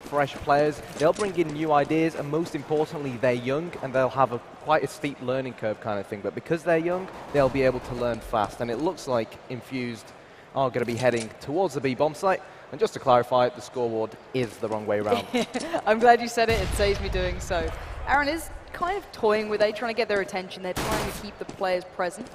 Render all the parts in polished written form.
fresh players. They'll bring in new ideas, and most importantly, they're young, and they'll have quite a steep learning curve kind of thing. But because they're young, they'll be able to learn fast. And it looks like Infused are going to be heading towards the B bomb site. And just to clarify, the scoreboard is the wrong way around. I'm glad you said it. It saves me doing so. Aaron is kind of toying with A, trying to get their attention. They're trying to keep the players present.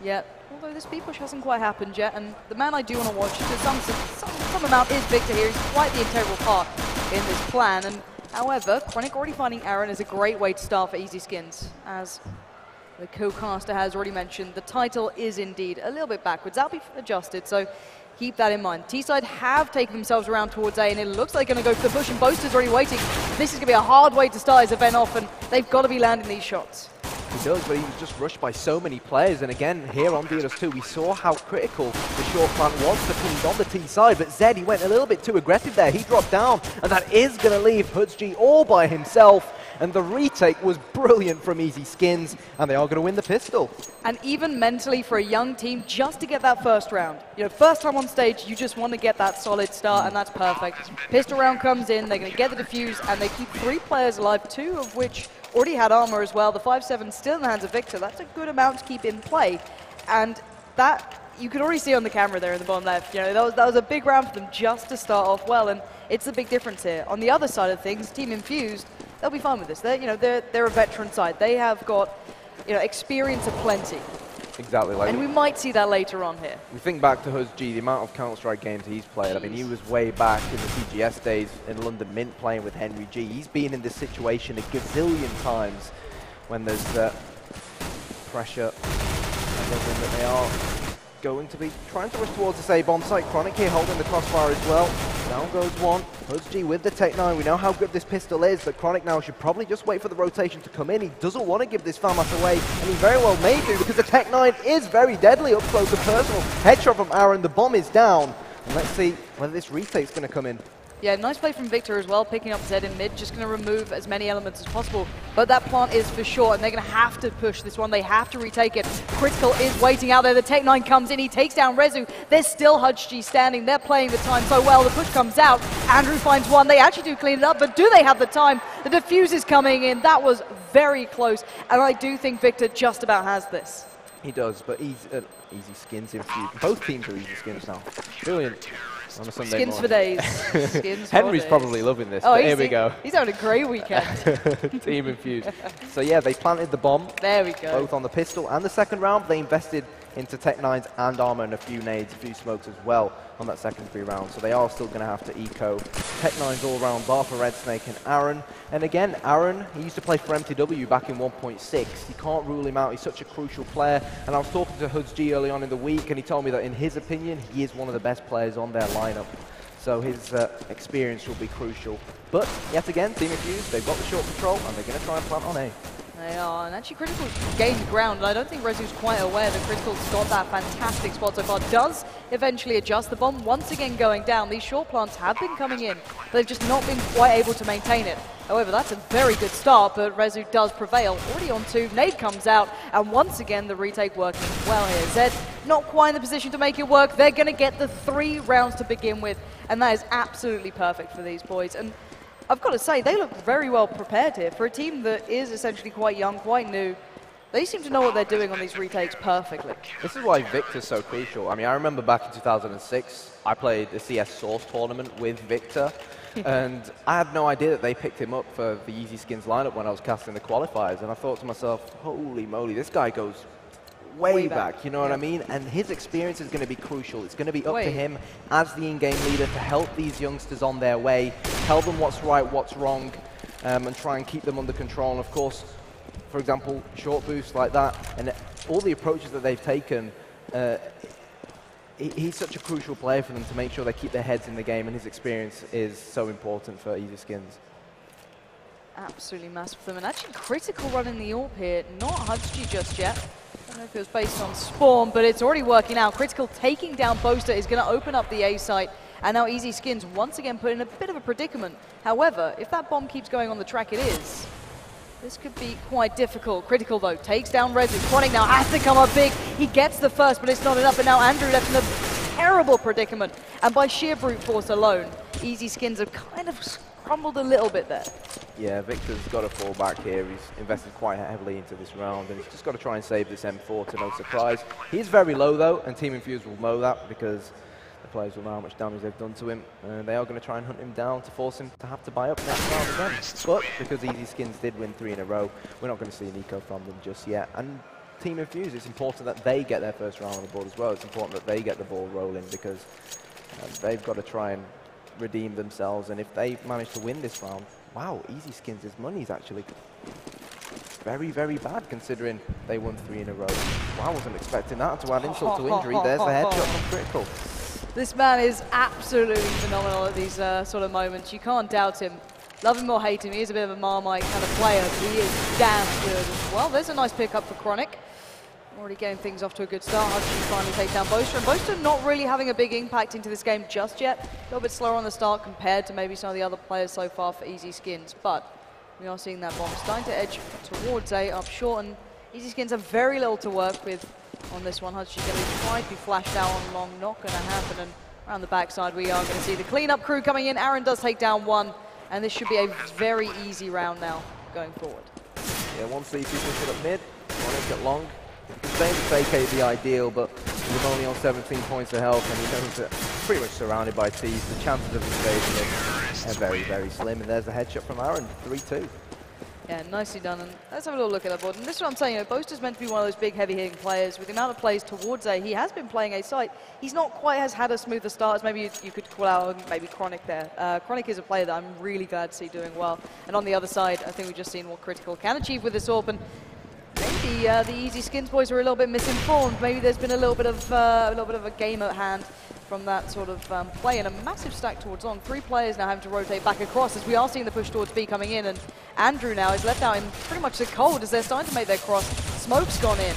Yet, although this B push hasn't quite happened yet, and the man I do want to watch to some amount is Victor here. He's quite the integral part in this plan. And however, Chronic already finding Aaron is a great way to start for EZSKINS. As the co-caster has already mentioned, the title is indeed a little bit backwards. That'll be adjusted, so keep that in mind. T-side have taken themselves around towards A, and it looks like they're going to go for the push, and Boaster's already waiting. This is going to be a hard way to start his event off, and they've got to be landing these shots. He does, but he was just rushed by so many players. And again, here on DRS2, we saw how critical the short plant was for teams on the T side. But Zed, he went a little bit too aggressive there. He dropped down, and that is going to leave HudsG all by himself. And the retake was brilliant from EZSKINS, and they are going to win the pistol. And even mentally for a young team, just to get that first round. You know, first time on stage, you just want to get that solid start, and that's perfect. Pistol round comes in, they're going to get the defuse, and they keep 3 players alive, 2 of which already had armor as well. The 5-7 still in the hands of Victor. That's a good amount to keep in play. And that, you can already see on the camera there in the bottom left, you know, that was a big round for them just to start off well, and it's a big difference here. On the other side of things, Team Infused, they'll be fine with this. They're a veteran side. They have got, you know, experience aplenty. Exactly. Like, and we might see that later on here. We think back to HudsG, the amount of Counter-Strike games he's played. I mean, he was way back in the TGS days in London Mint playing with Henry G. He's been in this situation a gazillion times when there's pressure. That they are going to be trying to rush towards this A bomb site. Chronic here holding the crossfire as well. Down goes one. HudsG with the Tech 9. We know how good this pistol is, but Chronic now should probably just wait for the rotation to come in. He doesn't want to give this FAMAS away, and he very well may do, because the Tech 9 is very deadly up close and personal. Headshot from Aaron. The bomb is down. And let's see whether this retake's going to come in. Yeah, nice play from Victor as well, picking up Zed in mid, just going to remove as many elements as possible. But that plant is for sure, and they're going to have to push this one. They have to retake it. Critical is waiting out there. The Tech 9 comes in. He takes down Rezu. There's still HudsG standing. They're playing the time so well. The push comes out. Andrew finds one. They actually do clean it up, but do they have the time? The defuse is coming in. That was very close, and I do think Victor just about has this. He does, but EZSKINS Infused. Both teams are EZSKINS now. Brilliant. On a Sunday Skins morning. for days. Skins Henry's for days. probably loving this, oh, but here we go. He's having a great weekend. Team Infused. So yeah, they planted the bomb. There we go. Both on the pistol and the second round. They invested into Tech 9s and armor and a few nades, a few smokes as well on that second 3 rounds. So they are still going to have to eco Tech 9s all round, bar for Red Snake and Aaron. And again, Aaron, he used to play for MTW back in 1.6. You can't rule him out. He's such a crucial player. And I was talking to HudsG early on in the week, and he told me that in his opinion, he is one of the best players on their lineup. So his experience will be crucial. But yet again, Team Infused, they've got the short control, and they're going to try and plant on A. They are, and actually Critical's gained ground, and I don't think Rezu's quite aware that Critical's got that fantastic spot so far. Does eventually adjust. The bomb once again going down. These short plants have been coming in, but they've just not been quite able to maintain it. However, that's a very good start, but Rezu does prevail. Already on 2, nade comes out, and once again the retake working well here. Zed not quite in the position to make it work. They're going to get the 3 rounds to begin with, and that is absolutely perfect for these boys. And I've got to say, they look very well prepared here. For a team that is essentially quite young, quite new, they seem to know what they're doing on these retakes perfectly. This is why Victor's so crucial. I mean, I remember back in 2006, I played the CS Source tournament with Victor, and I had no idea that they picked him up for the EZSKINS lineup when I was casting the qualifiers, and I thought to myself, holy moly, this guy goes way back, you know what I mean? And his experience is going to be crucial. It's going to be up to him as the in-game leader to help these youngsters on their way, tell them what's right, what's wrong, and try and keep them under control. And of course, for example, short boosts like that, and all the approaches that they've taken, he's such a crucial player for them to make sure they keep their heads in the game, and his experience is so important for EZSKINS. Absolutely massive for them, and actually Critical running the AWP here, not HudsG just yet. I don't know if it was based on Spawn, but it's already working out. Critical taking down Boaster is going to open up the A site, and now EZSKINS once again put in a bit of a predicament. However, if that bomb keeps going on the track, it is. This could be quite difficult. Critical, though, takes down Rezu. Chronic now has to come up big. He gets the first, but it's not enough, and now Andrew left in a terrible predicament. And by sheer brute force alone, EZSKINS have kind of crumbled a little bit there. Yeah, Victor's got to fall back here. He's invested quite heavily into this round, and he's just got to try and save this M4 to no surprise. He is very low, though, and Team Infused will know that because the players will know how much damage they've done to him. They are going to try and hunt him down to force him to have to buy up next round again. But because EZSKINS did win 3 in a row, we're not going to see an eco from them just yet. And Team Infused, it's important that they get their first round on the board as well. It's important that they get the ball rolling because they've got to try and redeem themselves. And if they manage to win this round, wow, EZSKINS' money is actually very, very bad considering they won 3 in a row. Wow, I wasn't expecting that. To add insult to injury, there's the headshot from Critical. This man is absolutely phenomenal at these sort of moments. You can't doubt him. Love him or hate him, he is a bit of a Marmite kind of player, but he is damn good. Well, there's a nice pickup for Chronic. Already getting things off to a good start. Hudson finally take down Boaster, and Boaster not really having a big impact into this game just yet. A little bit slower on the start compared to maybe some of the other players so far for EZSKINS, but we are seeing that bomb starting to edge towards A up short, and EZSKINS have very little to work with on this one. Hudson's going to try to be flashed out on long, not going to happen, and around the backside we are going to see the cleanup crew coming in. Aaron does take down 1, and this should be a very easy round now going forward. Yeah, one CT push it up mid, one at long. If you can stay with AK would be ideal, but he's only on 17 points of health, and he knows that pretty much surrounded by T's. The chances of him saving him are very, very slim. And there's a headshot from Aaron, 3-2. Yeah, nicely done. And let's have a little look at that board. And this is what I'm saying, Boaster's meant to be one of those big, heavy-hitting players. With the amount of plays towards A, he has been playing A site. He's not quite has had a smoother start as maybe you could call out maybe Chronic there. Chronic is a player that I'm really glad to see doing well. And on the other side, I think we've just seen what Critical can achieve with this AWP. And maybe the EZSKINS boys are a little bit misinformed. Maybe there's been a little bit of a game at hand from that sort of play, and a massive stack towards long. 3 players now having to rotate back across as we are seeing the push towards B coming in, and Andrew now is left out in pretty much the cold as they're starting to make their cross. Smoke's gone in,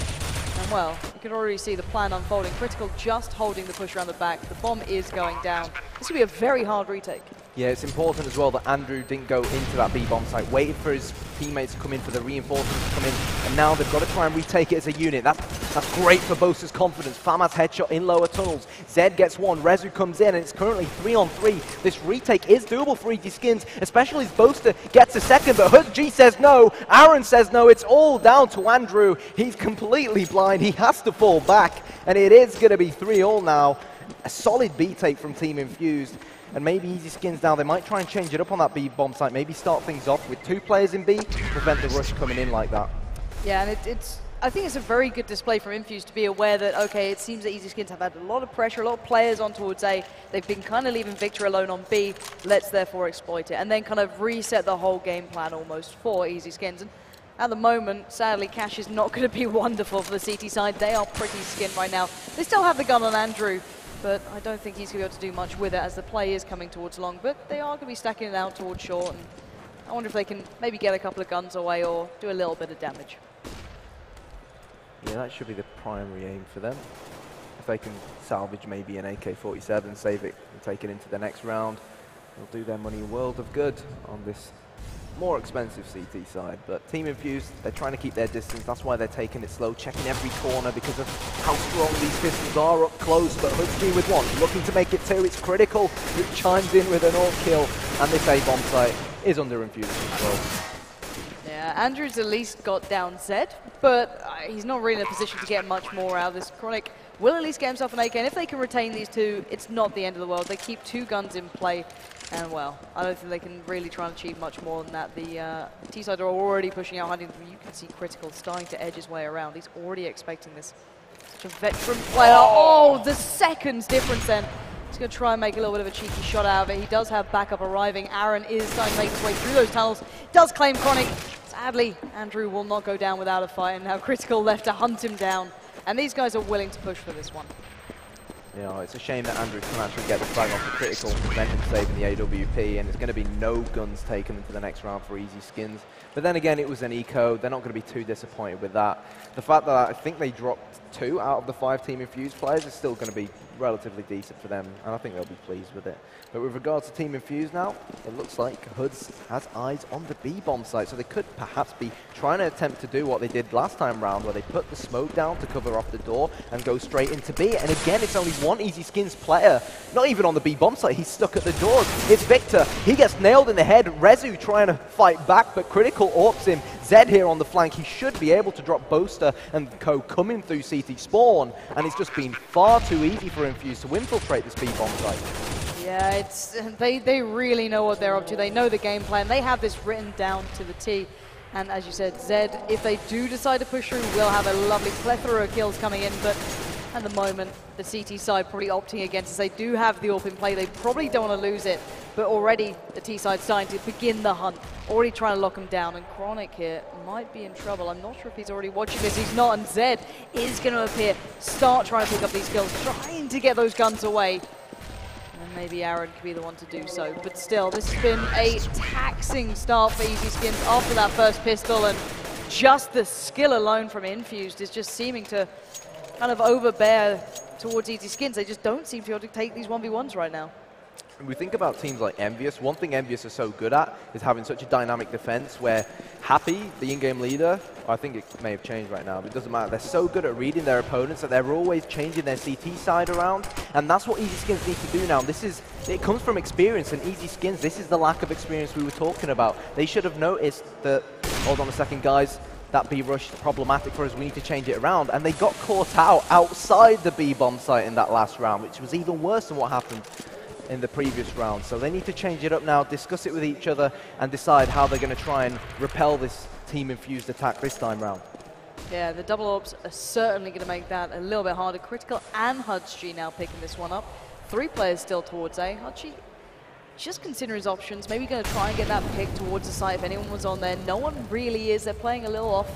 and well, you can already see the plan unfolding. Critical just holding the push around the back. The bomb is going down. This will be a very hard retake. Yeah, it's important as well that Andrew didn't go into that B-bomb site, waited for his teammates to come in, for the reinforcements to come in, and now they've got to try and retake it as a unit. That's great for Boaster's confidence. Famad's headshot in lower tunnels. Zed gets 1, Rezu comes in, and it's currently 3-on-3. This retake is doable for EZSKINS, especially as Boaster gets a second, but HudG says no, Aaron says no, it's all down to Andrew. He's completely blind, he has to fall back, and it is going to be 3-all now. A solid B take from Team Infused. And maybe EZSKINS now, they might try and change it up on that B bomb site, maybe start things off with 2 players in B, prevent the rush coming in like that. Yeah, and I think it's a very good display from Infused to be aware that, okay, it seems that EZSKINS have had a lot of pressure, a lot of players on towards A. They've been kind of leaving Victor alone on B. Let's therefore exploit it, and then kind of reset the whole game plan almost for EZSKINS. And at the moment, sadly, Cash is not going to be wonderful for the CT side. They are pretty skinned right now. They still have the gun on Andrew, but I don't think he's going to be able to do much with it as the play is coming towards long. But they are going to be stacking it out towards short, and I wonder if they can maybe get a couple of guns away or do a little bit of damage. Yeah, that should be the primary aim for them. If they can salvage maybe an AK-47, save it and take it into the next round, they'll do their money a world of good on this more expensive CT side. But Team Infused, they're trying to keep their distance. That's why they're taking it slow, checking every corner because of how strong these pistols are up close. But HudG with 1, looking to make it 2. It's Critical who chimes in with an all kill, and this A-bomb site is under Infused control. Yeah, Andrew's at least got down Zed, but he's not really in a position to get much more out of this. Chronic will at least get himself an AK, and if they can retain these 2, it's not the end of the world. They keep 2 guns in play, and well, I don't think they can really try and achieve much more than that. The T-side are already pushing out, hunting. You can see Critical starting to edge his way around. He's already expecting this. Such a veteran player. Oh, the seconds difference then. He's going to try and make a little bit of a cheeky shot out of it. He does have backup arriving. Aaron is starting to make his way through those tunnels. Does claim Chronic. Sadly, Andrew will not go down without a fight, and now Critical left to hunt him down. And these guys are willing to push for this one. Yeah, it's a shame that Andrew can actually get the flag off the Critical and prevent him saving the AWP, and there's going to be no guns taken into the next round for EZSKINS. But then again, it was an eco. They're not going to be too disappointed with that. The fact that I think they dropped 2 out of the 5 Team Infused players is still going to be relatively decent for them, and I think they'll be pleased with it. But with regards to Team Infused now, it looks like Hoods has eyes on the B-bomb site, so they could perhaps be trying to attempt to do what they did last time round, where they put the smoke down to cover off the door and go straight into B. And again, it's only one EZSKINS player, not even on the B-bomb site, he's stuck at the doors. It's Victor, he gets nailed in the head. Rezu trying to fight back, but Critical AWPs him. Zed here on the flank, he should be able to drop Boaster and co coming through CT spawn, and it's just been far too easy for Infused to infiltrate this B-bomb site. Yeah, it's they really know what they're up to. They know the game plan. They have this written down to the T. And as you said, Zed, if they do decide to push through, will have a lovely plethora of kills coming in. But at the moment, the CT side probably opting against as they do have the AWP in play. They probably don't want to lose it. But already the T side starting to begin the hunt. Already trying to lock him down. And Chronic here might be in trouble. I'm not sure if he's already watching this. He's not. And Zed is going to appear, start trying to pick up these kills, trying to get those guns away. Maybe Aaron could be the one to do so. But still, this has been a taxing start for EZSKINS after that first pistol, and just the skill alone from Infused is just seeming to kind of overbear towards EZSKINS. They just don't seem to be able to take these 1v1s right now. When we think about teams like Envious, one thing Envious are so good at is having such a dynamic defense where Happy, the in-game leader, I think it may have changed right now, but it doesn't matter. They're so good at reading their opponents that they're always changing their CT side around, and that's what EZSKINS need to do now. It comes from experience, and EZSKINS, this is the lack of experience we were talking about. They should have noticed that, hold on a second guys, that B rush is problematic for us, we need to change it around, and they got caught out outside the B-bomb site in that last round, which was even worse than what happened in the previous round. So they need to change it up now, discuss it with each other, and decide how they're going to try and repel this Team Infused attack this time round. Yeah, the double AWPs are certainly going to make that a little bit harder. Critical and Hudgy now picking this one up. 3 players still towards A. Hudgy just considering his options, maybe going to try and get that pick towards the site if anyone was on there. No one really is. They're playing a little off.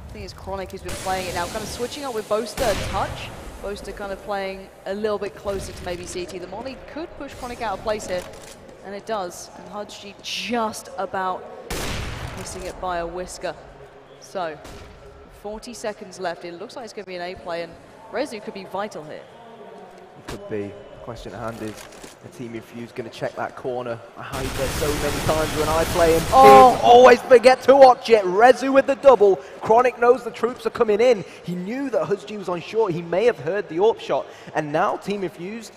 I think it's Chronic who's been playing it now, kind of switching up with Boaster a touch. Boaster kind of playing a little bit closer to maybe CT. The molly could push Chronic out of place here, and it does. And Hudgy just about missing it by a whisker. So, 40 seconds left. It looks like it's going to be an A play, and Rezu could be vital here. It could be. The question at hand is, the Team Infused going to check that corner. I hide there so many times when I play him. Oh, always forget to watch it. Rezu with the double. Chronic knows the troops are coming in. He knew that Hudgy was on short. He may have heard the AWP shot. And now Team Infused,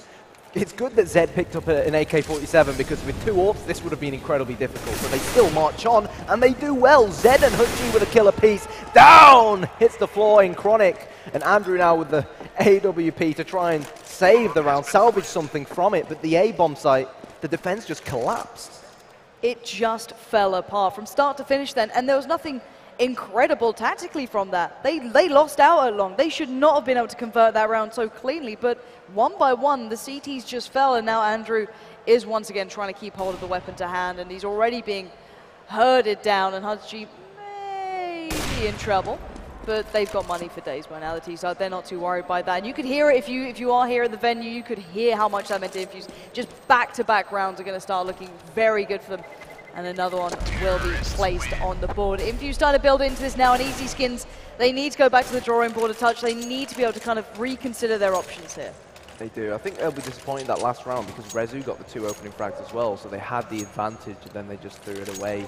it's good that Zed picked up an AK-47 because with 2 AWPs, this would have been incredibly difficult. But they still march on, and they do well. Zed and Hudgy with a killer piece. Down! Hits the floor in Chronic. And Andrew now with the AWP to try and save the round, salvage something from it. But the A-bomb site, the defense just collapsed. It just fell apart from start to finish then, and there was nothing incredible tactically from that. They lost out at long. They should not have been able to convert that round so cleanly, but one by one, the CTs just fell, and now Andrew is once again trying to keep hold of the weapon to hand, and he's already being herded down, and Hudgy may be in trouble. But they've got money for days by now, the T-side. They're not too worried by that. And you could hear it if you are here at the venue, you could hear how much that meant to Infuse. Just back-to-back rounds are going to start looking very good for them. And another one will be placed on the board. Infuse starting to build into this now, and EZSKINS, they need to go back to the drawing board a touch. They need to be able to kind of reconsider their options here. They do. I think they'll be disappointed that last round because Rezu got the 2 opening frags as well, so they had the advantage and then they just threw it away.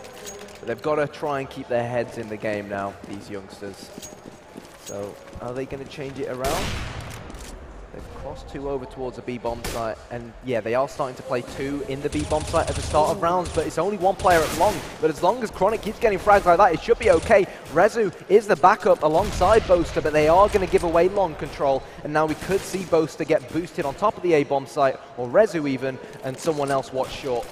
But they've got to try and keep their heads in the game now, these youngsters. So, are they going to change it around? They've crossed 2 over towards the B-bomb site, and yeah, they are starting to play 2 in the B-bomb site at the start of rounds, but it's only 1 player at long. But as long as Chronic keeps getting frags like that, it should be okay. Rezu is the backup alongside Boaster, but they are going to give away long control, and now we could see Boaster get boosted on top of the A-bomb site, or Rezu even, and someone else watch short.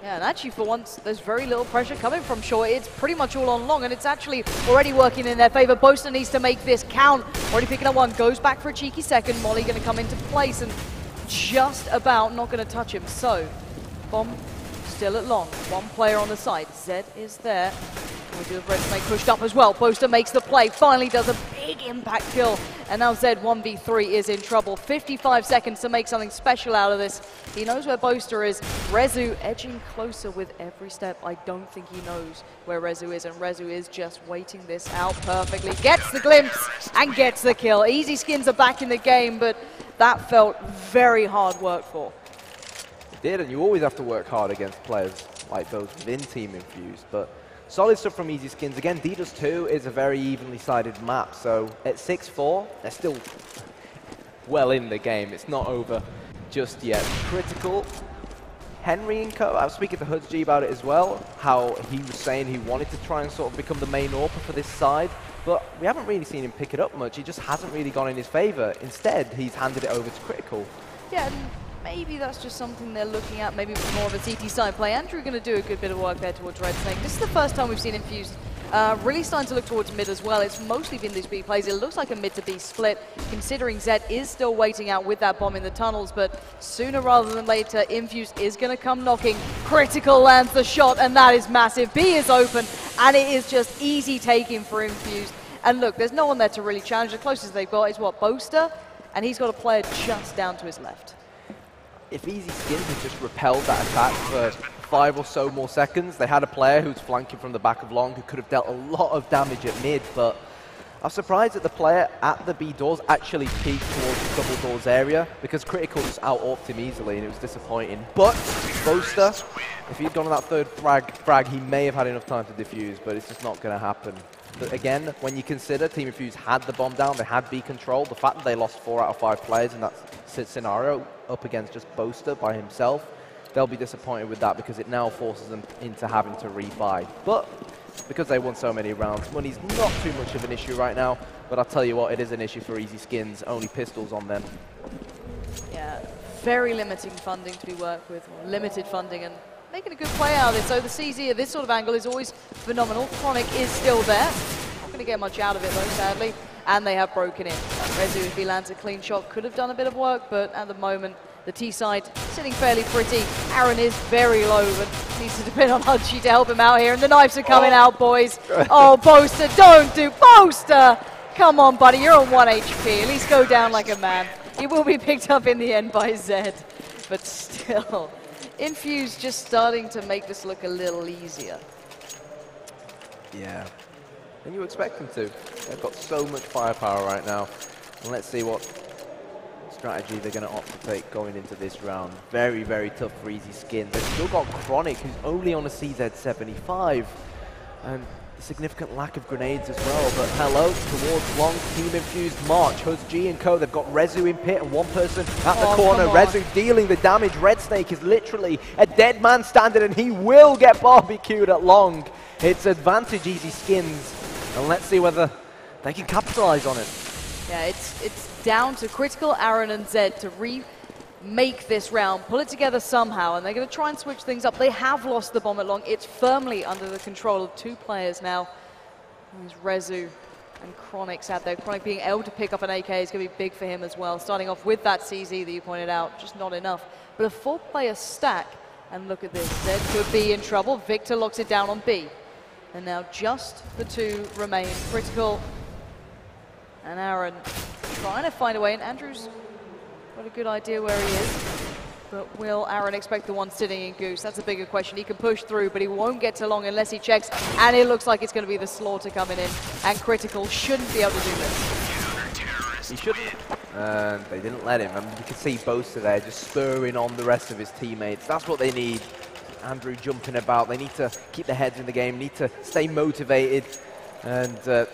Yeah, and actually for once, there's very little pressure coming from short. It's pretty much all on long, and it's actually already working in their favor. Boaster needs to make this count. Already picking up one, goes back for a cheeky second. Molly going to come into place and just about not going to touch him. So, bomb still at long. 1 player on the side. Zed is there. We do have Redsmake pushed up as well. Boaster makes the play, finally does a big impact kill, And now Zed 1v3 is in trouble. 55 seconds to make something special out of this. He knows where Boaster is. Rezu edging closer with every step. I don't think he knows where Rezu is, and Rezu is just waiting this out perfectly. Gets the glimpse and gets the kill. EZSKINS are back in the game, but that felt very hard work for. It did, and you always have to work hard against players like those within Team Infused, but solid stuff from EZSKINS. Again, D-Dust 2 is a very evenly sided map, so at 6-4, they're still well in the game. It's not over just yet. Critical. Henry and co, I was speaking to HudsG about it as well, how he was saying he wanted to try and sort of become the main AWPer for this side, but we haven't really seen him pick it up much. He just hasn't really gone in his favor. Instead, he's handed it over to Critical. Yeah, and maybe that's just something they're looking at, maybe more of a CT side play. Andrew going to do a good bit of work there towards Red Snake. This is the first time we've seen Infused really starting to look towards mid as well. It's mostly been these B plays. It looks like a mid to B split, considering Zed is still waiting out with that bomb in the tunnels, but sooner rather than later, Infused is going to come knocking. Critical lands the shot, and that is massive. B is open, and it is just easy taking for Infused. And look, there's no one there to really challenge. The closest they've got is what, Boaster? And he's got a player just down to his left. If EZSKINS had just repelled that attack for 5 or so more seconds, they had a player who's flanking from the back of long who could have dealt a lot of damage at mid, but I'm surprised that the player at the B doors actually peeked towards the double doors area, because Critical just out-AWPed him easily and it was disappointing. But Boaster, if he'd gone on that third frag, he may have had enough time to defuse, but it's just not going to happen. But again, when you consider Team Infused had the bomb down, they had B control, the fact that they lost 4 out of 5 players in that scenario up against just Boaster by himself, they'll be disappointed with that because it now forces them into having to rebuy. But because they won so many rounds, money's not too much of an issue right now, but I'll tell you what, it is an issue for EZSKINS, only pistols on them. Yeah, very limiting funding to be worked with, or limited funding, and making a good play out of this. So the CZ at this sort of angle is always phenomenal. Chronic is still there. Not going to get much out of it though, sadly. And they have broken in. Rezu, if he lands a clean shot, could have done a bit of work, but at the moment, the T side sitting fairly pretty. Aaron is very low, but needs to depend on HudsG to help him out here. And the knives are coming out, boys. Oh, Boaster, don't do Boaster! Come on, buddy, you're on 1 HP. At least go down like a man. He will be picked up in the end by Zed, but still. Infused just starting to make this look a little easier. Yeah, and you expect them to. They've got so much firepower right now. And let's see what strategy they're going to opt to take going into this round. Very, very tough for EZSKINS. They've still got Chronic, who's only on a CZ75. And significant lack of grenades as well, but hello, towards long, Team Infused march. HudsG and co, they've got Rezu in pit and one person at the corner. Rezu dealing the damage. Red Snake is literally a dead man standing and he will get barbecued at long. It's advantage EZSKINS, and let's see whether they can capitalize on it. Yeah, it's down to Critical, Aaron and Zed to remake this round, pull it together somehow, and they're going to try and switch things up. They have lost the bomb at long. It's firmly under the control of 2 players now. There's Rezu and Chronic's out there. Chronic being able to pick up an AK is going to be big for him as well. Starting off with that CZ that you pointed out, just not enough. But a 4-player stack, and look at this. Zed could be in trouble. Victor locks it down on B. And now just the 2 remain. Critical and Aaron trying to find a way, and Andrew's got a good idea where he is, but will Aaron expect the one sitting in Goose? That's a bigger question. He can push through, but he won't get to long unless he checks, and it looks like it's going to be the Slaughter coming in, and Critical shouldn't be able to do this. He shouldn't, and they didn't let him. I mean, you can see Boaster there just spurring on the rest of his teammates. That's what they need. Andrew jumping about. They need to keep their heads in the game, need to stay motivated, and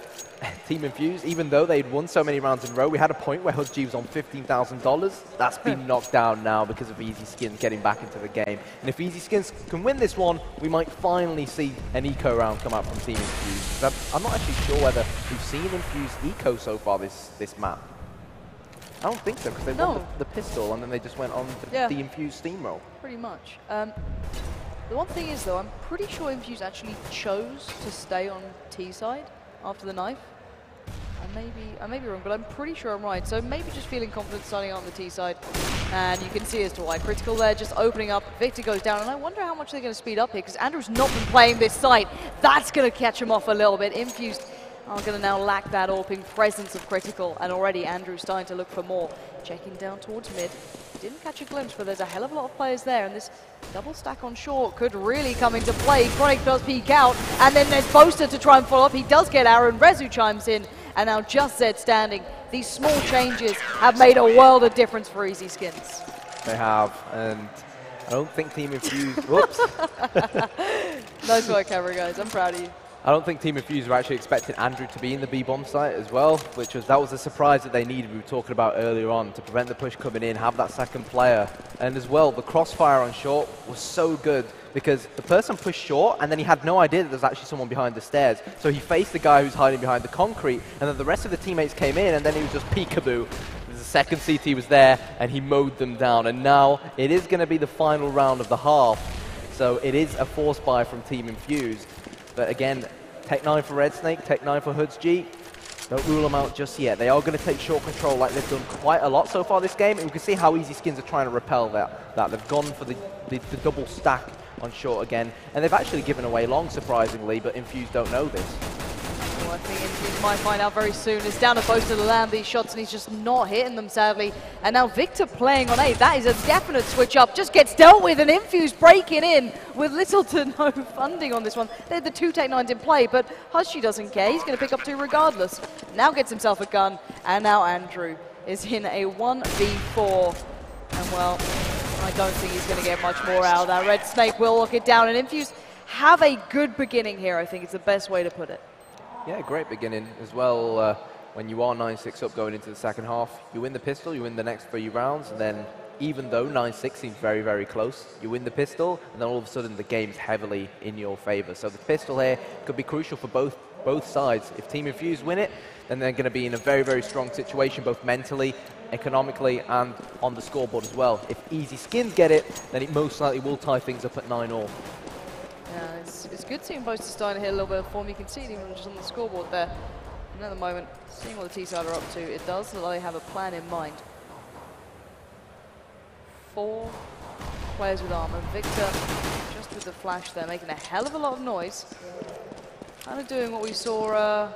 Team Infused, even though they'd won so many rounds in a row, we had a point where HudsG was on $15,000. That's been knocked down now because of EZSKINS getting back into the game. And if EZSKINS can win this one, we might finally see an eco round come out from Team Infused. I'm not actually sure whether we've seen Infused eco so far this map. I don't think so, because they won the pistol and then they just went on the Infused steamroll. Pretty much. The one thing is, though, I'm pretty sure Infused actually chose to stay on T side after the knife. I may be wrong, but I'm pretty sure I'm right. So maybe just feeling confident starting on the T side. And you can see as to why. Critical there, just opening up. Victor goes down, and I wonder how much they're going to speed up here, because Andrew's not been playing this site. That's going to catch him off a little bit. Infused are going to now lack that AWPing presence of Critical, and already Andrew's starting to look for more. Checking down towards mid. Didn't catch a glimpse, but there's a hell of a lot of players there, and this double stack on short could really come into play. Chronic does peek out, and then there's Boaster to try and follow up. He does get Aaron. Rezu chimes in, and now just Zed standing. These small changes have made a world of difference for EZSKINS. They have, and I don't think Team Infused... Whoops. Nice work, camera guys. I'm proud of you. I don't think Team Infused were actually expecting Andrew to be in the B-bomb site as well, that was a surprise that they needed. We were talking about earlier on to prevent the push coming in, have that second player. And as well, the crossfire on short was so good because the person pushed short and then he had no idea that there's actually someone behind the stairs. So he faced the guy who's hiding behind the concrete, and then the rest of the teammates came in, and then he was just peekaboo. The second CT was there and he mowed them down. And now it is going to be the final round of the half. So it is a force buy from Team Infused. But again, Tech 9 for Red Snake, Tech 9 for Hoods-G. Don't rule them out just yet. They are going to take short control like they've done quite a lot so far this game. And we can see how EZSKINS are trying to repel that. They've gone for the double stack on short again. And they've actually given away long, surprisingly, but Infused don't know this. Well, I think Infused might find out very soon. It's down to Boaster to land these shots, and he's just not hitting them, sadly. And now Victor playing on A. That is a definite switch up. Just gets dealt with, and Infused breaking in with little to no funding on this one. They're the two Tech 9s in play, but Hushy doesn't care. He's going to pick up two regardless. Now gets himself a gun, and now Andrew is in a 1v4. And well, I don't think he's going to get much more out of that. Red Snake will lock it down, and Infused have a good beginning here, I think it's the best way to put it. Yeah, great beginning as well. When you are 9-6 up going into the second half, you win the pistol, you win the next 3 rounds, and then even though 9-6 seems very, very close, you win the pistol, and then all of a sudden the game's heavily in your favor. So the pistol here could be crucial for both sides. If Team Infused win it, then they're going to be in a very, very strong situation, both mentally, economically, and on the scoreboard as well. If EZSKINS get it, then it most likely will tie things up at 9-all. Yeah, it's good seeing Boaster starting to hit a little bit of form. You can see it even just on the scoreboard there. And at the moment, seeing what the T-side are up to, it does look like they have a plan in mind. 4 players with armor. Victor, just with the flash there, making a hell of a lot of noise. Kind of doing what we saw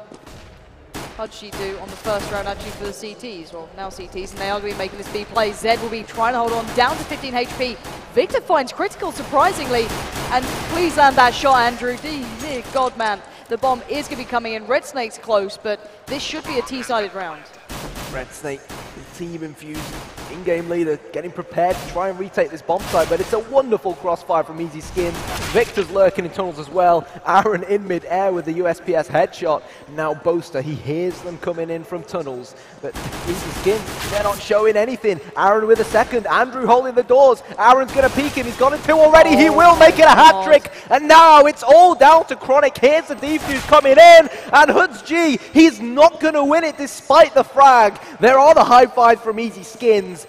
Hudgy do on the first round actually for the CTs. Well, now CTs, and they are going to be making this B play. Zed will be trying to hold on down to 15 HP. Victor finds Critical, surprisingly. And please land that shot, Andrew. Dear God, man. The bomb is going to be coming in. Red Snake's close, but this should be a T-sided round. Red Snake, the Team Infused, in-game leader, getting prepared to try and retake this bomb site, but it's a wonderful crossfire from EZSKINS. Victor's lurking in tunnels as well. Aaron in mid-air with the USPS headshot. Now Boaster, he hears them coming in from tunnels, but EZSKINS, they're not showing anything. Aaron with a second, Andrew holding the doors. Aaron's going to peek him, he's got a 2 already, he will make it a hat-trick, and now it's all down to Chronic. Here's the defuse coming in, and Hoods-G, he's not going to win it despite the frag. There are the high fives from EZSKINS.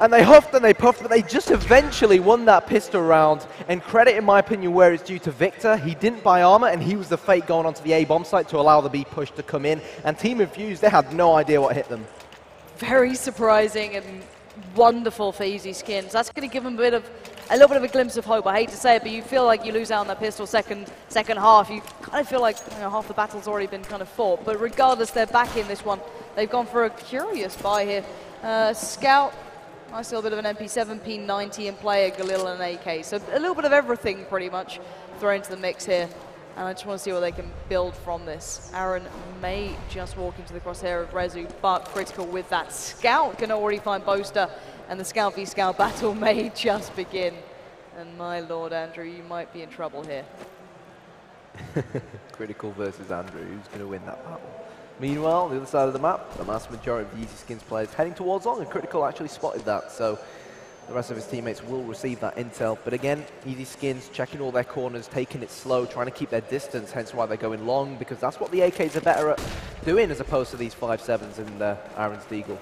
And they huffed and they puffed, but they just eventually won that pistol round. And credit, in my opinion, where it's due to Victor. He didn't buy armor, and he was the fake going onto the A bomb site to allow the B push to come in. And Team Infused, they had no idea what hit them. Very surprising and wonderful for EZSKINS. That's going to give them a little bit of a glimpse of hope. I hate to say it, but you feel like you lose out on that pistol second half. You kind of feel like half the battle's already been kind of fought. But regardless, they're back in this one. They've gone for a curious buy here. Scout. Nice little bit of an MP7, P90 in play, a Galil and an AK. So a little bit of everything pretty much thrown into the mix here. And I just want to see what they can build from this. Aaron may just walk into the crosshair of Rezu, but Critical with that. Scout can already find Boaster, and the Scout v Scout battle may just begin. And my lord, Andrew, you might be in trouble here. Critical versus Andrew, who's going to win that battle? Meanwhile, on the other side of the map, the mass majority of the EZSKINS players heading towards long, and Critical actually spotted that, so the rest of his teammates will receive that intel. But again, EZSKINS checking all their corners, taking it slow, trying to keep their distance, hence why they're going long, because that's what the AKs are better at doing as opposed to these 5.7s in Aaron's Deagle.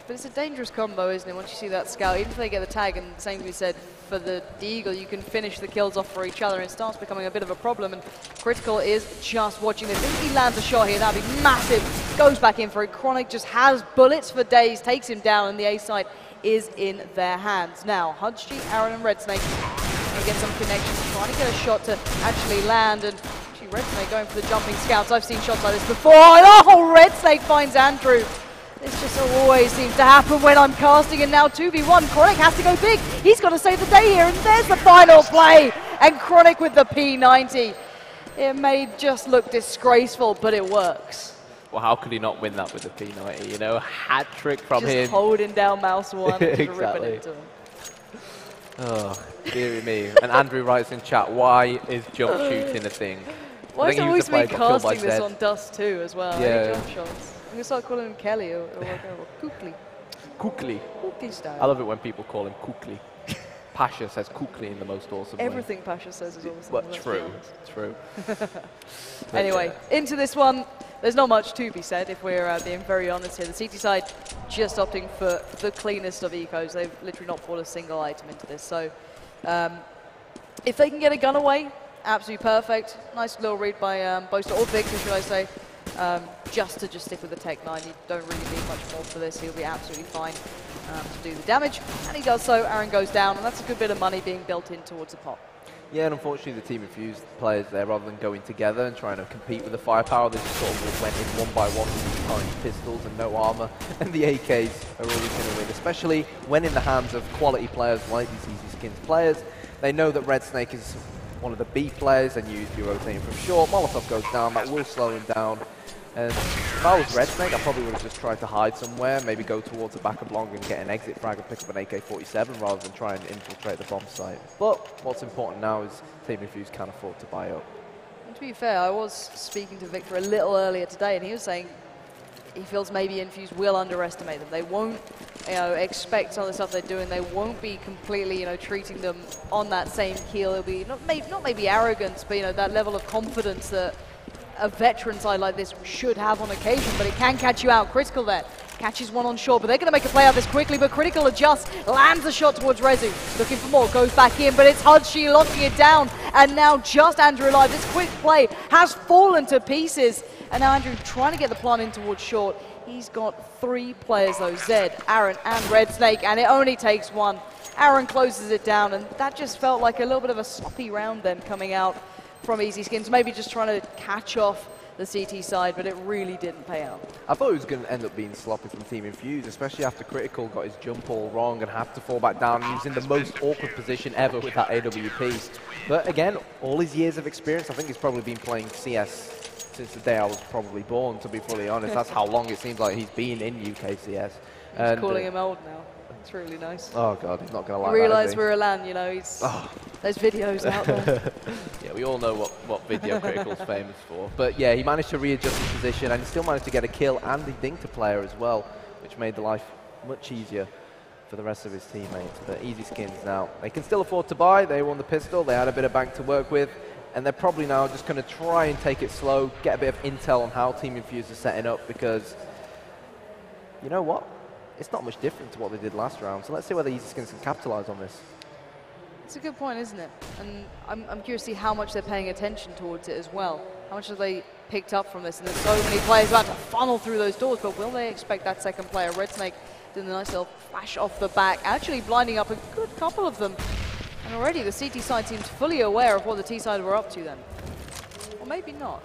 But it's a dangerous combo, isn't it? Once you see that Scout, even if they get the tag, and the same can be said for the Deagle, you can finish the kills off for each other, and it starts becoming a bit of a problem, and Critical is just watching this. If he lands a shot here, that'd be massive. Goes back in for it. Chronic just has bullets for days, takes him down, and the A side is in their hands. Now, Hudgy, Aaron, and Red Snake can get some connections, trying to get a shot to actually land, and Red Snake going for the jumping scouts. I've seen shots like this before. And oh, Red Snake finds Andrew. This just always seems to happen when I'm casting, and now 2v1. Chronic has to go big. He's got to save the day here, and there's the final play. And Chronic with the P90. It may just look disgraceful, but it works. Well, how could he not win that with the P90? You know, hat trick from him. Just holding down mouse 1 and just exactly. ripping into him. Oh, dearie me. And Andrew writes in chat, why is jump shooting a thing? Why is it always me casting this Zed. on Dust too as well? Yeah. Jump shots. I'm going to start calling him Kelly or Kukli. Kukli. Kukli style. I love it when people call him Kukli. Pasha says Kukli in the most awesome way. Everything Pasha says is awesome. But true, true. Anyway, into this one. There's not much to be said if we're being very honest here. The CT side just opting for the cleanest of ecos. They've literally not brought a single item into this. So if they can get a gun away, absolutely perfect. Nice little read by Boaster, or Victor, should I say. Just to stick with the Tech 9. You don't really need much more for this. He'll be absolutely fine to do the damage. And he does so. Aaron goes down, and that's a good bit of money being built in towards the pot. Yeah, and unfortunately the team Infused players there, rather than going together and trying to compete with the firepower, they just sort of went in one by one with these tiny pistols and no armor, and the AKs are always going to win, especially when in the hands of quality players like these EZSKINS players. They know that Red Snake is one of the B players, and you be rotating from short. Molotov goes down, that will slow him down. And if I was Red Snake, I probably would have just tried to hide somewhere, maybe go towards the back of long and get an exit frag and pick up an AK-47 rather than try and infiltrate the bomb site. But what's important now is Team Infused can't afford to buy up. And to be fair, I was speaking to Victor a little earlier today, and he was saying he feels maybe Infused will underestimate them. They won't, expect some of the stuff they're doing. They won't be completely, treating them on that same keel. It'll be not maybe arrogance, but that level of confidence that a veteran side like this should have on occasion, but it can catch you out. Critical there. Catches one on short, but they're going to make a play out of this quickly, but Critical adjusts, lands a shot towards Rezu. Looking for more, goes back in, but it's Hudshi locking it down, and now just Andrew alive. This quick play has fallen to pieces, and now Andrew trying to get the plant in towards short. He's got 3 players though, Zed, Aaron, and Red Snake, and it only takes 1. Aaron closes it down, and that just felt like a little bit of a sloppy round then coming out from EZSKINS, maybe just trying to catch off the CT side, but it really didn't pay out. I thought it was going to end up being sloppy from Team Infused, especially after Critical got his jump all wrong and had to fall back down. He was in the most awkward position ever with that AWP. But again, all his years of experience, I think he's probably been playing CS since the day I was probably born, to be fully honest. That's how long it seems like he's been in UK CS. He's calling him old now. It's really nice. Oh god, he's not going to like that. Realise we're a LAN, he's... There's videos out there. Yeah, we all know what video Critical's famous for. But yeah, he managed to readjust his position, and he still managed to get a kill and he dinked a player as well, which made the life much easier for the rest of his teammates. But EZSKINS now, they can still afford to buy. They won the pistol, they had a bit of bank to work with, and they're probably now just going to try and take it slow, get a bit of intel on how Team Infused is setting up, because you know what? It's not much different to what they did last round, so let's see whether EZSKINS can capitalize on this. It's a good point, isn't it? And I'm curious to see how much they're paying attention towards it as well. How much have they picked up from this? And there's so many players about to funnel through those doors, but will they expect that second player? Red Snake doing a nice little flash off the back, actually blinding up a good couple of them. And already the CT side seems fully aware of what the T side were up to then. Or maybe not.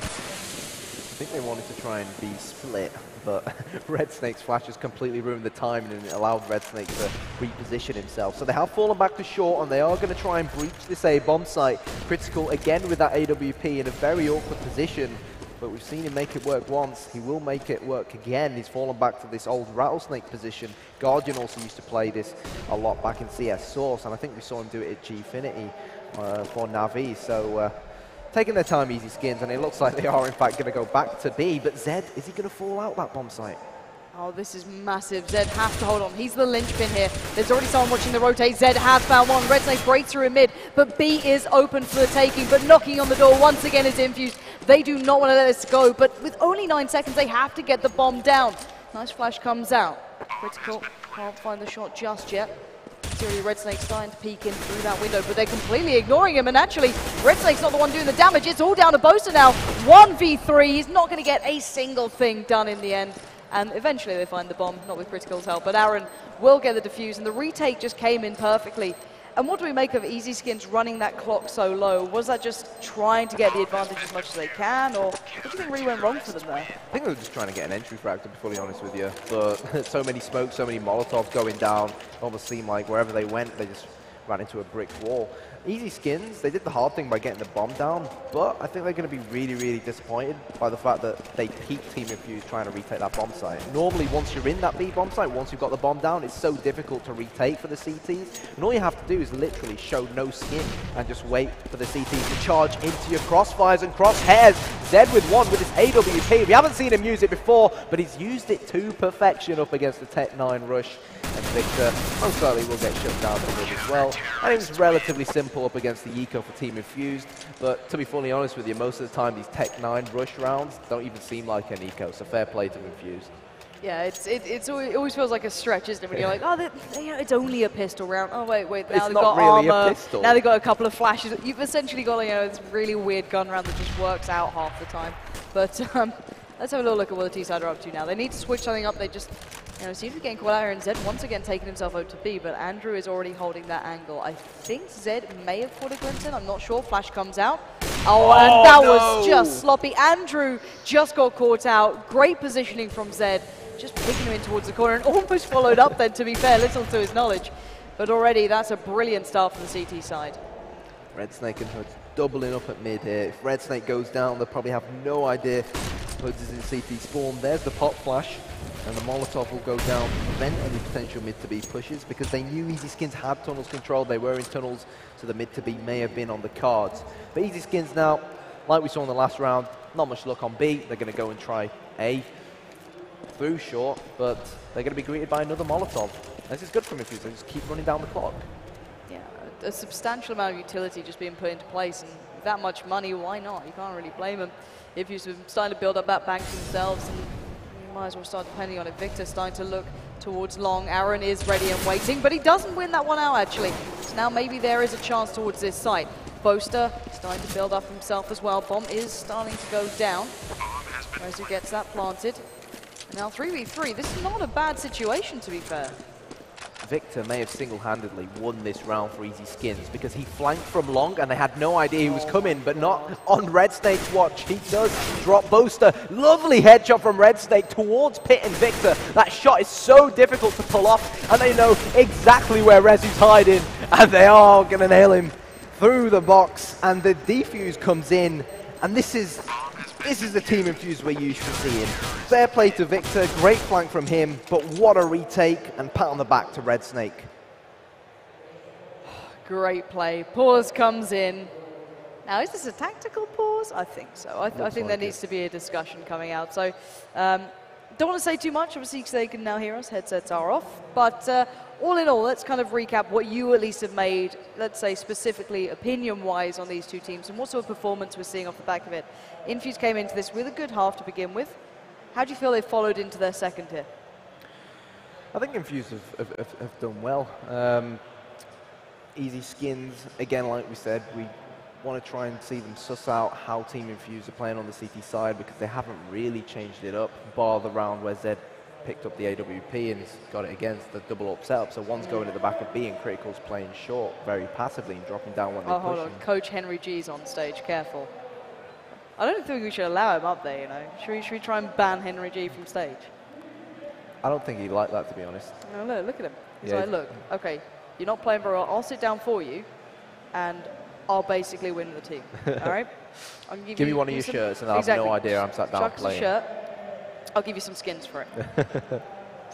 I think they wanted to try and be split, but Red Snake's flash has completely ruined the timing and it allowed Red Snake to reposition himself. So they have fallen back to short, and they are going to try and breach this A-bomb site. Critical again with that AWP in a very awkward position, but we've seen him make it work once. He will make it work again. He's fallen back to this old Rattlesnake position. Guardian also used to play this a lot back in CS Source, and I think we saw him do it at Gfinity for Navi. So taking their time, EZSKINS, and it looks like they are in fact going to go back to B. But Zed, is he going to fall out that bomb site? Oh, this is massive. Zed has to hold on. He's the linchpin here. There's already someone watching the rotate. Zed has found one. Red Snake breaks through in mid, but B is open for the taking. But knocking on the door once again is Infused. They do not want to let this go, but with only 9 seconds, they have to get the bomb down. Nice flash comes out. Critical can't find the shot just yet. Seriously, Red Snake starting to peek in through that window, but they're completely ignoring him. And actually, Red Snake's not the one doing the damage. It's all down to Boaster now. 1v3. He's not going to get a single thing done in the end. And eventually they find the bomb, not with Critical's help. But Aaron will get the defuse, and the retake just came in perfectly. And what do we make of EZSKINS running that clock so low? Was that just trying to get the advantage as much as they can, or what do you think really went wrong for them there? I think they were just trying to get an entry frag, to be fully honest with you. But so many smokes, so many Molotovs going down. It almost seemed like wherever they went, they just ran into a brick wall. EZSKINS, they did the hard thing by getting the bomb down, but I think they're going to be really, really disappointed by the fact that they peaked Team Infused trying to retake that bomb site. Normally, once you're in that B bomb site, once you've got the bomb down, it's so difficult to retake for the CTs. And all you have to do is literally show no skin and just wait for the CTs to charge into your crossfires and crosshairs. Zed with one with his AWP. We haven't seen him use it before, but he's used it to perfection up against the Tech 9 rush. And Victor most likely will get shut down for mid as well. And it was relatively simple up against the Eco for Team Infused, but to be fully honest with you, most of the time these Tech 9 rush rounds don't even seem like an Eco, so fair play to Infused. Yeah, it always feels like a stretch, isn't it? When you're like, oh, it's only a pistol round. Oh, wait, now they've got really armor. A pistol. Now they've got a couple of flashes. You've essentially got, this really weird gun round that just works out half the time. But let's have a little look at what the T-side are up to now. They need to switch something up. They just, seem to be getting caught out here, and Zed once again taking himself out to B, but Andrew is already holding that angle. I think Zed may have caught a glimpse in. I'm not sure. Flash comes out. Oh, and that was just sloppy. Andrew just got caught out. Great positioning from Zed. Just picking him in towards the corner and almost followed up then, to be fair, little to his knowledge. But already that's a brilliant start from the CT side. Red Snake and Hoods doubling up at mid here. If Red Snake goes down, they'll probably have no idea Hoods is in CT spawn. There's the pop flash, and the Molotov will go down to prevent any potential mid to B pushes, because they knew EZSKINS had tunnels controlled. They were in tunnels, so the mid to B may have been on the cards. But EZSKINS now, like we saw in the last round, not much luck on B. They're going to go and try A through short, but they're going to be greeted by another Molotov. This is good for Infused. They just keep running down the clock. Yeah, a substantial amount of utility just being put into place, and with that much money, why not? You can't really blame them. Infused have starting to build up that bank themselves, and you might as well start depending on it. Victor starting to look towards long. Aaron is ready and waiting, but he doesn't win that one out, actually. So now maybe there is a chance towards this site. Boaster starting to build up himself as well. Bomb is starting to go down. Rezu gets that planted. Now 3v3, this is not a bad situation, to be fair. Victor may have single-handedly won this round for EZSKINS because he flanked from long and they had no idea he was coming, but not on Red Snake's watch. He does drop Boaster. Lovely headshot from Red Snake towards Pit and Victor. That shot is so difficult to pull off, and they know exactly where Rezu's hiding, and they are going to nail him through the box, and the defuse comes in, and this is the Team Infused we're used to seeing. Fair play to Victor, great flank from him, but what a retake, and pat on the back to Red Snake. Great play. Pause comes in. Now, is this a tactical pause? I think so. I think there needs to be a discussion coming out. So, don't want to say too much, obviously, because they can now hear us. Headsets are off. But all in all, let's kind of recap what you at least have made, let's say specifically opinion-wise on these two teams, and what sort of performance we're seeing off the back of it. Infused came into this with a good half to begin with. How do you feel they followed into their second here? I think Infused have done well. EZSKINS, again, like we said, we want to try and see them suss out how Team Infused are playing on the CT side, because they haven't really changed it up, bar the round where Zed picked up the AWP and he's got it against the double up setup. So one's going at the back of B and Critical's playing short very passively and dropping down when they're pushing. Hold on, Coach Henry G's on stage, careful. I don't think we should allow him up there, Should we try and ban Henry G from stage? I don't think he'd like that, to be honest. No, look at him. He's like, look, okay, you're not playing very well. I'll sit down for you, and I'll basically win the team, all right? Give me one of your shirts, and I'll have no idea I'm sat down playing. Chuck the shirt. I'll give you some skins for it.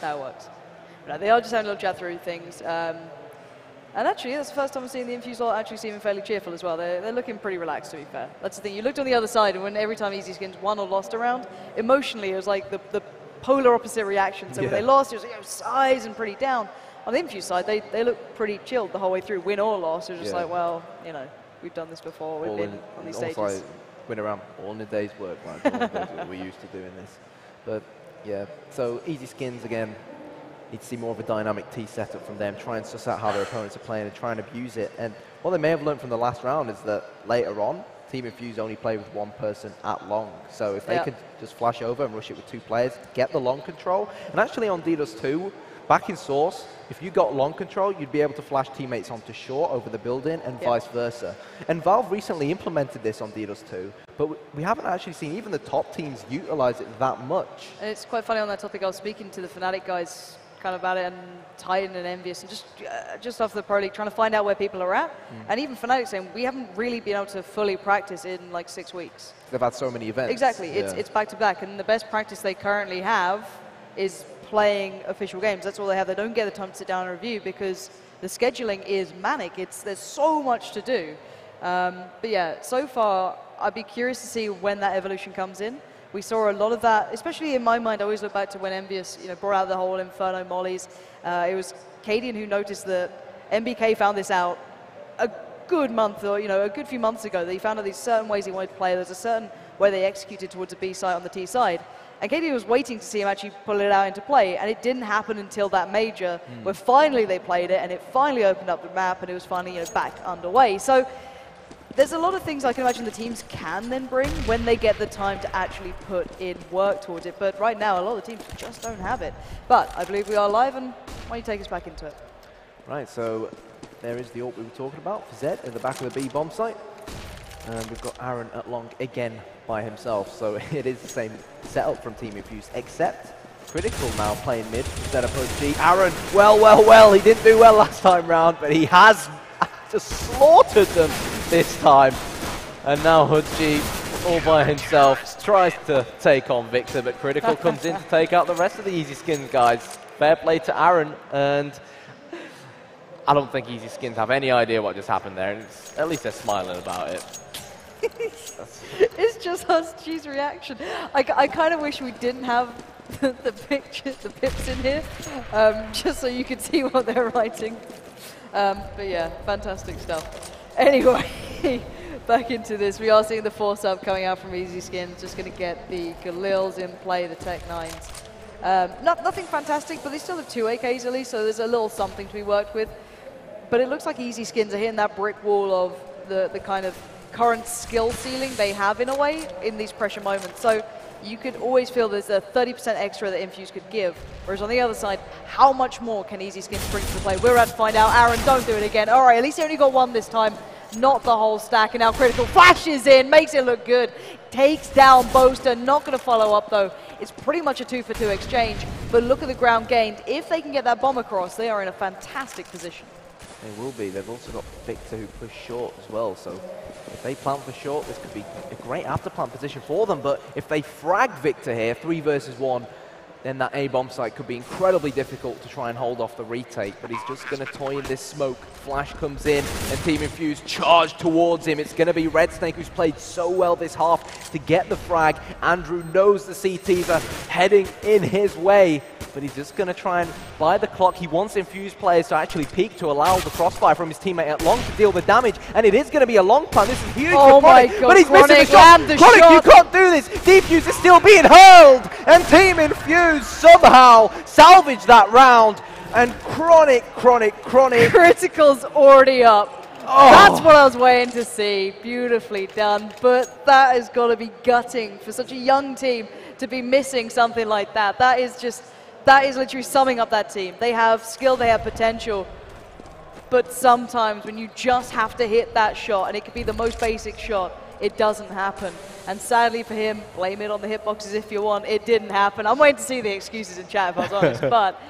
That works. No, they are just having a little chat through things. And actually, that's the first time I've seen the Infused lot actually seeming fairly cheerful as well. They're looking pretty relaxed, to be fair. That's the thing. You looked on the other side, and when every time EZSKINS won or lost a round, emotionally it was like the polar opposite reaction. So when they lost, it was sighs and pretty down. On the Infused side, they look pretty chilled the whole way through. Win or loss, it was just like, well, we've done this before. We've been on these stages. Also, win around all in a day's work, right? We're used to doing this. But yeah, so EZSKINS again, need to see more of a dynamic T setup from them, try and suss out how their opponents are playing and try and abuse it. And what they may have learned from the last round is that later on, Team Infused only play with one person at long. So if they could just flash over and rush it with two players, get the long control. And actually on DDoS 2, back in Source, if you got long control, you'd be able to flash teammates onto short over the building and vice versa. And Valve recently implemented this on Ddos 2, but we haven't actually seen even the top teams utilize it that much. And it's quite funny on that topic. I was speaking to the Fnatic guys kind of about it, and Titan and Envious, and just after the Pro League, trying to find out where people are at. And even Fnatic saying, we haven't really been able to fully practice in like 6 weeks. They've had so many events. Exactly, it's back to back, and the best practice they currently have is playing official games. That's all they have. They don't get the time to sit down and review because the scheduling is manic. There's so much to do. But yeah, so far, I'd be curious to see when that evolution comes in. We saw a lot of that, especially in my mind. I always look back to when Envious, brought out the whole Inferno mollies. It was Cadian who noticed that MBK found this out a good month, or a good few months ago. That he found out these certain ways he wanted to play. There's a certain way they executed towards a B site on the T side. And Cadian was waiting to see him actually pull it out into play, and it didn't happen until that major, where finally they played it, and it finally opened up the map, and it was finally back underway. So there's a lot of things I can imagine the teams can then bring when they get the time to actually put in work towards it. But right now, a lot of the teams just don't have it. But I believe we are live, and why don't you take us back into it? Right, so there is the ult we were talking about for Zed at the back of the B bomb site. And we've got Aaron at long again by himself, so it is the same setup from Team Infused, except Critical now playing mid instead of HUD-G. Aaron, well, he didn't do well last time round, but he has just slaughtered them this time. And now HUD-G, all by himself, tries to take on Victor, but Critical comes in to take out the rest of the EZSKINS guys. Fair play to Aaron, and I don't think EZSKINS have any idea what just happened there, and at least they're smiling about it. It's just HUD-G's reaction. I kind of wish we didn't have the pips in here, just so you could see what they're writing. But yeah, fantastic stuff. Anyway, back into this. We are seeing the force up coming out from EZSKINS. Just going to get the Galils in play, the Tech 9s. Nothing fantastic, but they still have 2 AKs at least, so there's a little something to be worked with. But it looks like EZSKINS are hitting that brick wall of the kind of current skill ceiling they have in a way in these pressure moments. So you could always feel there's a 30% extra that Infused could give. Whereas on the other side, how much more can EZSKINS bring to the play? We're about to find out. Aaron, don't do it again. All right, at least he only got 1 this time, not the whole stack. And now Critical flashes in, makes it look good. Takes down Boaster, not going to follow up though. It's pretty much a 2-for-2 exchange. But look at the ground gained. If they can get that bomb across, they are in a fantastic position. They will be. They've also got Victor who pushed short as well, so if they plant for short, this could be a great after-plant position for them, but if they frag Victor here, 3 versus 1, then that A-bomb site could be incredibly difficult to try and hold off the retake, but he's just going to toy in this smoke. Flash comes in, and Team Infused charge towards him. It's going to be Red Snake, who's played so well this half to get the frag. Andrew knows the CTs are heading in his way, but he's just going to try and buy the clock. He wants Infused players to actually peek to allow the crossfire from his teammate at long to deal the damage, and it is going to be a long plan. This is huge for Chronic, but he's missing the shot. Chronic, you can't do this. Defuse is still being hurled, and Team Infused somehow salvage that round, and Chronic. Critical's already up. Oh. That's what I was waiting to see. Beautifully done, but that has got to be gutting for such a young team to be missing something like that. That is literally summing up that team. They have skill, they have potential, but sometimes when you just have to hit that shot, and it could be the most basic shot, it doesn't happen. And sadly for him, blame it on the hitboxes if you want, it didn't happen. I'm waiting to see the excuses in chat if I was honest, but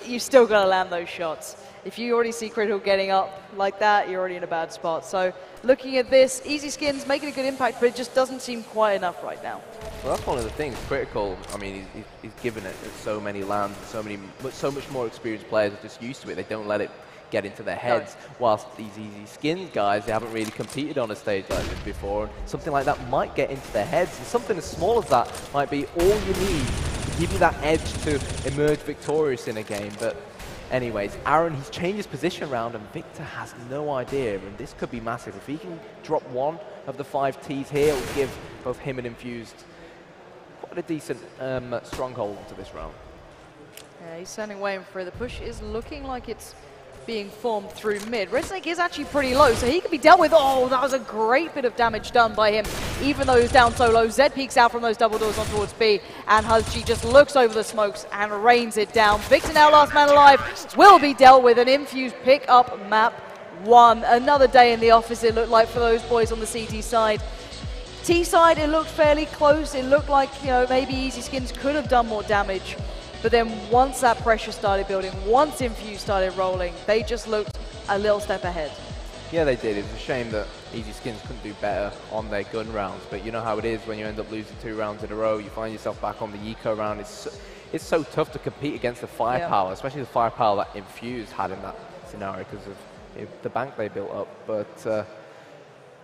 you still got to land those shots. If you already see Critical getting up like that, you're already in a bad spot. So looking at this, EZSKINS making a good impact, but it just doesn't seem quite enough right now. Well, that's one of the things. Critical, I mean, he's given it so many lands, so much more experienced players are just used to it. They don't let it get into their heads, whilst these EZSKINS guys, they haven't really competed on a stage like this before. Something like that might get into their heads, and something as small as that might be all you need to give you that edge to emerge victorious in a game. But anyways, Aaron, he's changed his position around, and Victor has no idea, and this could be massive. If he can drop 1 of the 5 Ts here, it will give both him and Infused quite a decent stronghold into this round. Yeah, he's standing waiting for it. The push is looking like it's being formed through mid. Red Snake is actually pretty low, so he can be dealt with. Oh, that was a great bit of damage done by him, even though he's down so low. Zed peeks out from those double doors on towards B, and Hudgy just looks over the smokes and rains it down. Victor, now last man alive, will be dealt with. An Infused pick up map 1. Another day in the office, it looked like, for those boys on the CT side. T side, it looked fairly close. It looked like, you know, maybe EZSKINS could have done more damage. But then once that pressure started building, once Infused started rolling, they just looked a little step ahead. Yeah, they did. It was a shame that EZSKINS couldn't do better on their gun rounds. But you know how it is when you end up losing 2 rounds in a row. You find yourself back on the eco round. It's so tough to compete against the firepower, especially the firepower that Infused had in that scenario because of the bank they built up. But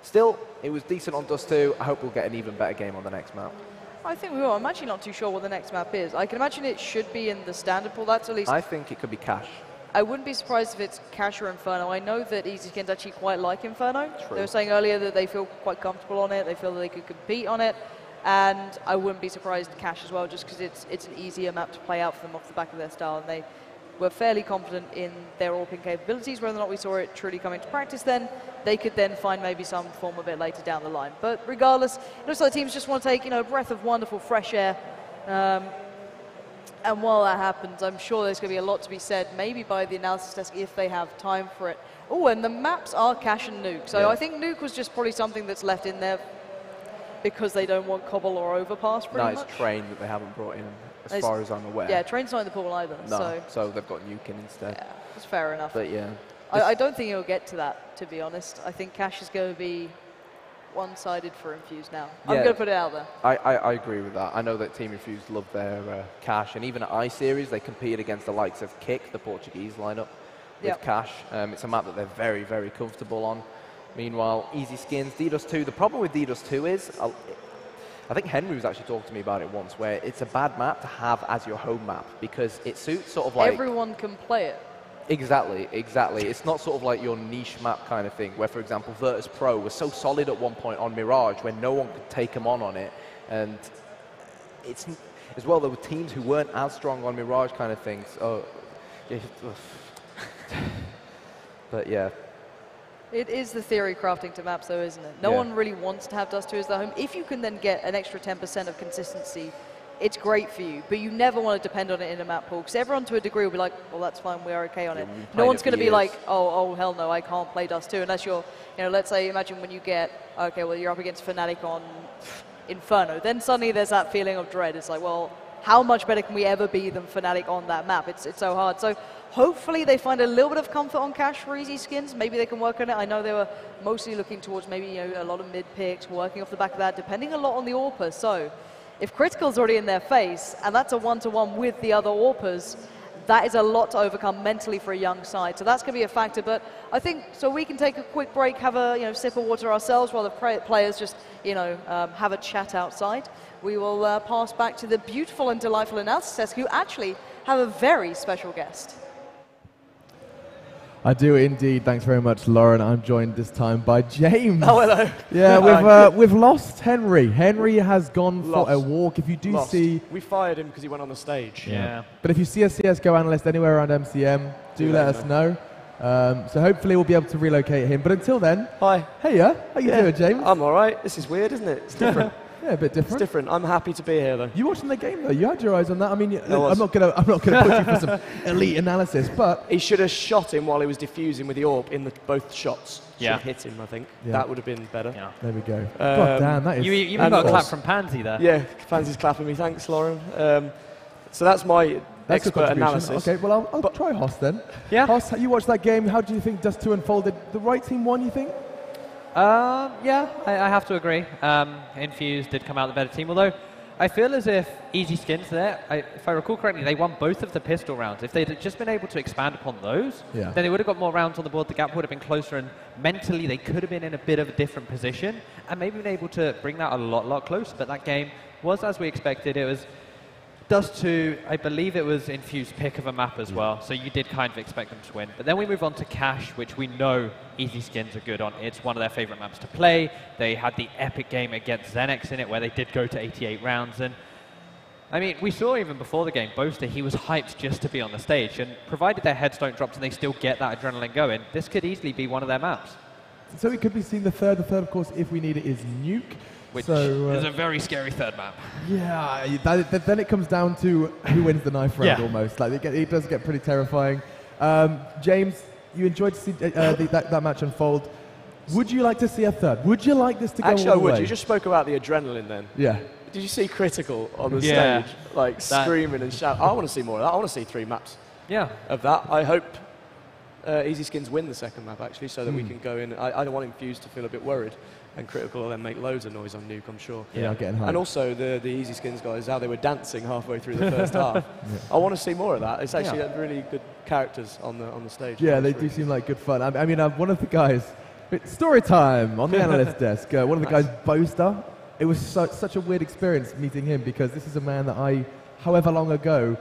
still, it was decent on Dust 2. I hope we'll get an even better game on the next map. I think we will. I'm actually not too sure what the next map is. I can imagine it should be in the standard pool. That's at least. I think it could be Cash. I wouldn't be surprised if it's Cash or Inferno. I know that EZSKINS actually quite like Inferno. True. They were saying earlier that they feel quite comfortable on it. They feel that they could compete on it. And I wouldn't be surprised Cash as well, just because it's an easier map to play out for them off the back of their style. And they were fairly confident in their AWPing capabilities. Whether or not we saw it truly come into practice then, they could then find maybe some form of it later down the line. But regardless, it looks like the teams just want to take, you know, a breath of wonderful fresh air. And while that happens, I'm sure there's going to be a lot to be said, maybe by the analysis desk if they have time for it. Oh, and the maps are Cash and Nuke. So yeah. I think Nuke was just probably something that's left in there because they don't want Cobble or Overpass pretty much. No, it's Train that they haven't brought in, as far as I'm aware. Yeah, Train's not in the pool either. No, so they've got Nuke in instead. Yeah, that's fair enough. But yeah. I don't think it'll get to that, to be honest. I think Cash is going to be one-sided for Infused now. Yeah. I'm going to put it out there. I agree with that. I know that Team Infused love their Cash, and even at I-Series, they competed against the likes of Kick, the Portuguese lineup, with Cash. It's a map that they're very, very comfortable on. Meanwhile, EZSKINS, DDoS 2, the problem with DDoS 2 is, I think Henry was actually talking to me about it once, where it's a bad map to have as your home map, because it suits sort of like... Everyone can play it. Exactly. It's not sort of like your niche map kind of thing, where, for example, Virtus Pro was so solid at one point on Mirage when no one could take them on it. And it's, as well, there were teams who weren't as strong on Mirage kind of things. Oh, but yeah. It is the theory crafting to maps, though, isn't it? No one really wants to have Dust 2 as their home. If you can then get an extra 10% of consistency, it's great for you, but you never want to depend on it in a map pool, because everyone to a degree will be like, well, that's fine, we're okay on it. No one's going to be like, oh, hell no, I can't play Dust 2, unless you're, you know, let's say, imagine when you get, okay, well, you're up against Fnatic on Inferno, then suddenly there's that feeling of dread. It's like, well, how much better can we ever be than Fnatic on that map? It's so hard. So hopefully they find a little bit of comfort on Cash for EZSKINS. Maybe they can work on it. I know they were mostly looking towards maybe, you know, a lot of mid picks, working off the back of that, depending a lot on the AWPer. So if Critical's already in their face, and that's a one-to-one with the other AWPers, that is a lot to overcome mentally for a young side. So that's going to be a factor. But I think, so we can take a quick break, have a sip of water ourselves while the players just have a chat outside. We will pass back to the beautiful and delightful analysis desk, who actually have a very special guest. I do indeed. Thanks very much, Lauren. I'm joined this time by James. Oh, hello. Yeah, we've lost Henry. Henry has gone for a walk. If you do see... We fired him because he went on the stage. Yeah. But if you see a CSGO analyst anywhere around MCM, do let us know. So hopefully we'll be able to relocate him. But until then... Hi. Hey, how you doing, James? I'm all right. This is weird, isn't it? It's different. Yeah, a bit different. It's different. I'm happy to be here, though. You watching the game, though? You had your eyes on that. I mean, I'm not gonna put you for some elite analysis, but he should have shot him while he was defusing with the AWP in both shots. Yeah, should have hit him. I think that would have been better. Yeah. There we go. God damn, that is. You even got a clap from Pansy there. Yeah, Pansy's clapping me. Thanks, Lauren. So that's my expert analysis. Okay, well I'll try Hoss then. Yeah. Hoss, you watched that game. How do you think Dust 2 unfolded? The right team won, you think? Yeah, I have to agree. Infused did come out the better team, although I feel as if EZSKINS there, if I recall correctly, they won both of the pistol rounds. If they'd just been able to expand upon those, then they would have got more rounds on the board, the gap would have been closer, and mentally they could have been in a bit of a different position, and maybe been able to bring that a lot closer. But that game was as we expected. It was Dust 2, I believe it was Infused pick of a map as well, so you did kind of expect them to win. But then we move on to Cash, which we know EZSKINS are good on. It's one of their favorite maps to play. They had the epic game against Xenex in it, where they did go to 88 rounds. And I mean, we saw even before the game, Boaster, he was hyped just to be on the stage, and provided their heads don't drop and they still get that adrenaline going, this could easily be one of their maps. So it could be seen the third. The third, of course, if we need it, is Nuke. Which is a very scary third map. Yeah, then it comes down to who wins the knife round almost. Like it does get pretty terrifying. James, you enjoyed to see that match unfold. Would you like to see a third? Would you like this to go Actually, all I the would. way? You just spoke about the adrenaline then. Yeah. Did you see Critical on the Yeah. stage, like screaming and shouting? I want to see more of that. I want to see 3 maps of that. I hope EZSKINS win the second map, actually, so that we can go in. I don't want Infused to feel a bit worried, and Critical will then make loads of noise on Nuke, I'm sure. Yeah, getting hyped. And also the EZSKINS guys, how they were dancing halfway through the first half. I want to see more of that. It's actually really good characters on the stage. Yeah, they do seem like good fun. I mean, one of the guys, story time on the analyst desk. One of the guys, Boaster. It was such a weird experience meeting him, because this is a man that I, however long ago,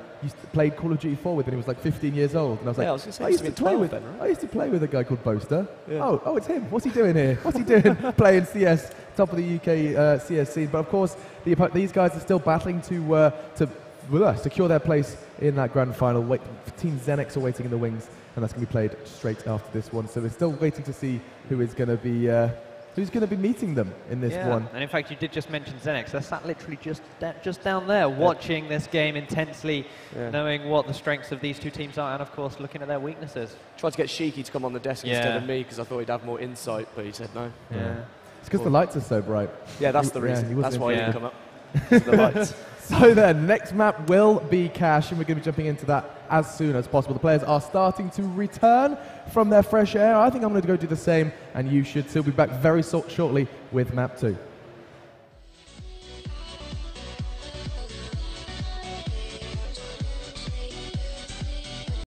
played Call of Duty 4 with when he was like 15 years old. And I was like, I was gonna say, I used to play with then, right? I used to play with a guy called Boaster. Yeah. Oh, it's him. What's he doing here? What's he doing playing CS, top of the UK CS scene? But of course, these guys are still battling to secure their place in that grand final. Team Xenix are waiting in the wings, and that's going to be played straight after this one. So we're still waiting to see who is going to be meeting them in this one. And in fact, you did just mention Xenix. They're sat literally just down there, watching this game intensely, knowing what the strengths of these two teams are, and of course, looking at their weaknesses. Tried to get Sheiky to come on the desk instead of me, because I thought he'd have more insight, but he said no. Yeah. It's because the lights are so bright. Yeah, that's the reason. That's why he didn't come up. The lights. So then, next map will be Cash, and we're going to be jumping into that as soon as possible. The players are starting to return from their fresh air. I think I'm going to go do the same, and you should still be back very shortly with map 2.